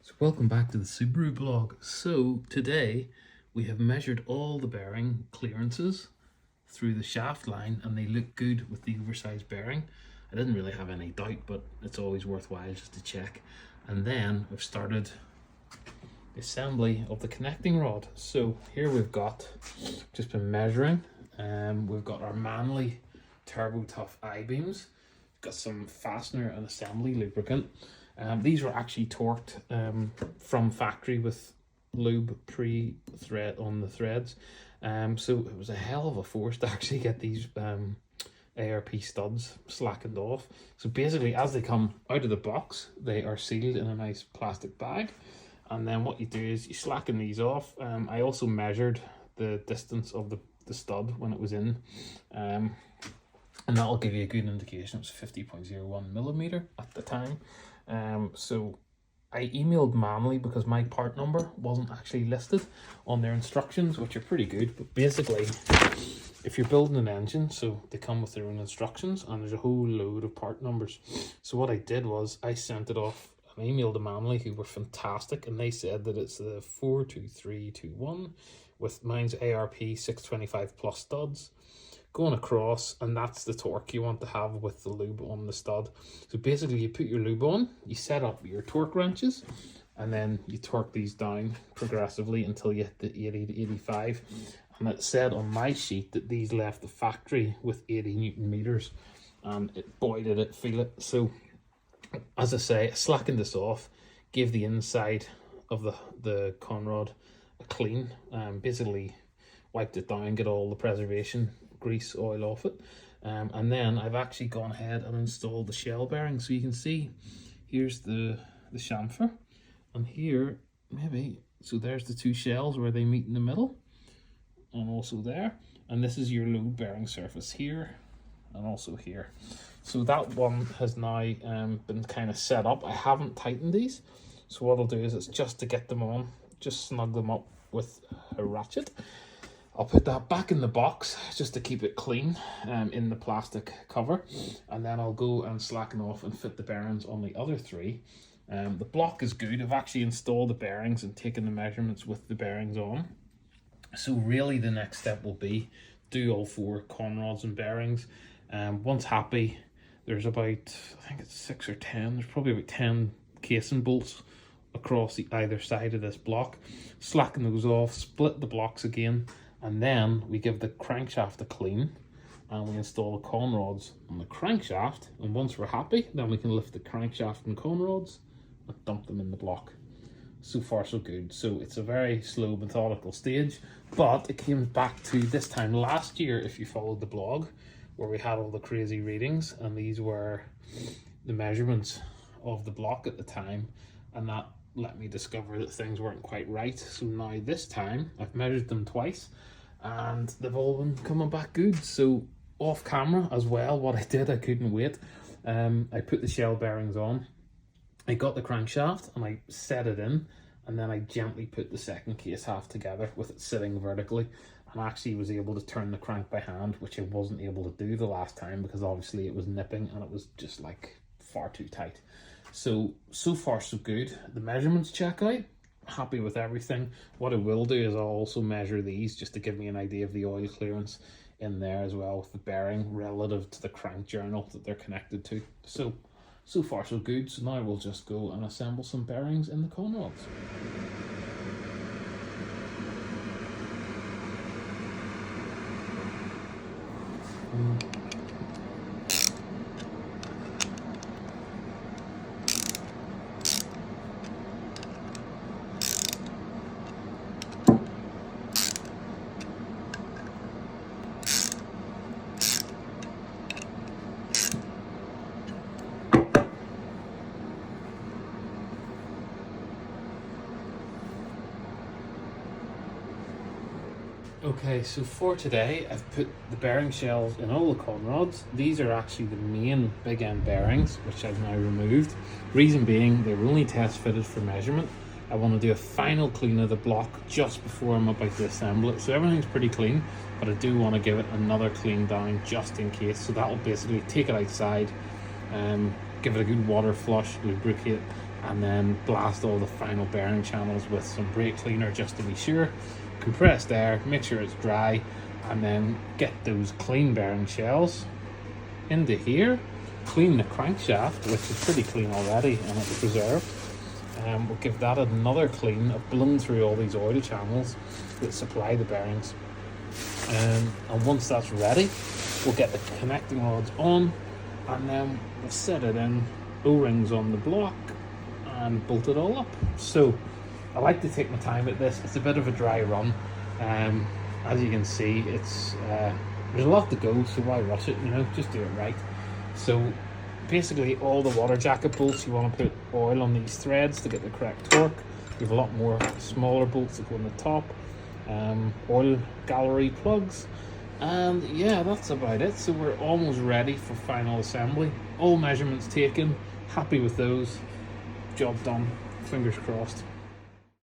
So welcome back to the Subaru blog. So today we have measured all the bearing clearances through the shaft line and they look good with the oversized bearing. I didn't really have any doubt, but it's always worthwhile just to check. And then I've started the assembly of the connecting rod. So here we've got, just been measuring, we've got our Manly Turbo Tough I-beams, got some fastener and assembly lubricant. These were actually torqued from factory with lube pre-thread on the threads. So it was a hell of a force to actually get these ARP studs slackened off. So basically, as they come out of the box, they are sealed in a nice plastic bag. And then what you do is you slacken these off. I also measured the distance of the stud when it was in. And that'll give you a good indication. It was 50.01 millimeter at the time. So I emailed Manly because my part number wasn't actually listed on their instructions, which are pretty good. But basically, if you're building an engine, so they come with their own instructions and there's a whole load of part numbers. So what I did was I sent it off an email to Manly, who were fantastic, and they said that it's the 42321 with mine's ARP 625 plus studs going across, and that's the torque you want to have with the lube on the stud. So basically you put your lube on, you set up your torque wrenches, and then you torque these down progressively until you hit the 80 to 85. And it said on my sheet that these left the factory with 80 Newton meters, and boy did it feel it. So as I say, I slackened this off, gave the inside of the conrod a clean, basically wiped it down, get all the preservation grease oil off it, and then I've actually gone ahead and installed the shell bearing. So you can see here's the chamfer, and here maybe, so there's the two shells where they meet in the middle, and also there, and this is your load bearing surface here and also here. So that one has now been kind of set up. I haven't tightened these, so what I'll do is, it's just to get them on, just snug them up with a ratchet. I'll put that back in the box just to keep it clean in the plastic cover, and then I'll go and slacken off and fit the bearings on the other three. The block is good. I've actually installed the bearings and taken the measurements with the bearings on. So really the next step will be do all four conrods and bearings. Once happy, there's about, I think it's 6 or 10, there's probably about 10 casing bolts across either side of this block. Slacken those off, split the blocks again, and then we give the crankshaft a clean and we install the conrods on the crankshaft. And once we're happy, then we can lift the crankshaft and conrods and dump them in the block. So far so good. So it's a very slow, methodical stage, but it came back to this time last year, if you followed the blog, where we had all the crazy readings, and these were the measurements of the block at the time, and that let me discover that things weren't quite right. So now this time I've measured them twice and they've all been coming back good. So off camera as well, what I did, I couldn't wait, I put the shell bearings on, I got the crankshaft and I set it in, and then I gently put the second case half together with it sitting vertically, and actually was able to turn the crank by hand, which I wasn't able to do the last time because obviously it was nipping and it was just like far too tight. So far so good. The measurements check out, happy with everything. What I will do is I'll also measure these just to give me an idea of the oil clearance in there as well with the bearing relative to the crank journal that they're connected to. So far so good. So now we'll just go and assemble some bearings in the conrods. Okay, so for today, I've put the bearing shells in all the conrods. These are actually the main big end bearings, which I've now removed. Reason being, they were only test fitted for measurement. I want to do a final clean of the block just before I'm about to assemble it. So everything's pretty clean, but I do want to give it another clean down just in case. So that will basically take it outside, give it a good water flush, lubricate, and then blast all the final bearing channels with some brake cleaner just to be sure. Compressed air, make sure it's dry, and then get those clean bearing shells into here. Clean the crankshaft, which is pretty clean already and it's preserved. We'll give that another clean. I've blown through all these oil channels that supply the bearings. And once that's ready, we'll get the connecting rods on, and then we'll set it in, O-rings on the block, and bolt it all up. So I like to take my time at this. It's a bit of a dry run. As you can see, it's there's a lot to go, so why rush it, you know, just do it right. So basically all the water jacket bolts, you want to put oil on these threads to get the correct torque. You have a lot more smaller bolts that go on the top. Oil gallery plugs, and yeah, that's about it. So we're almost ready for final assembly. All measurements taken, happy with those, job done, fingers crossed.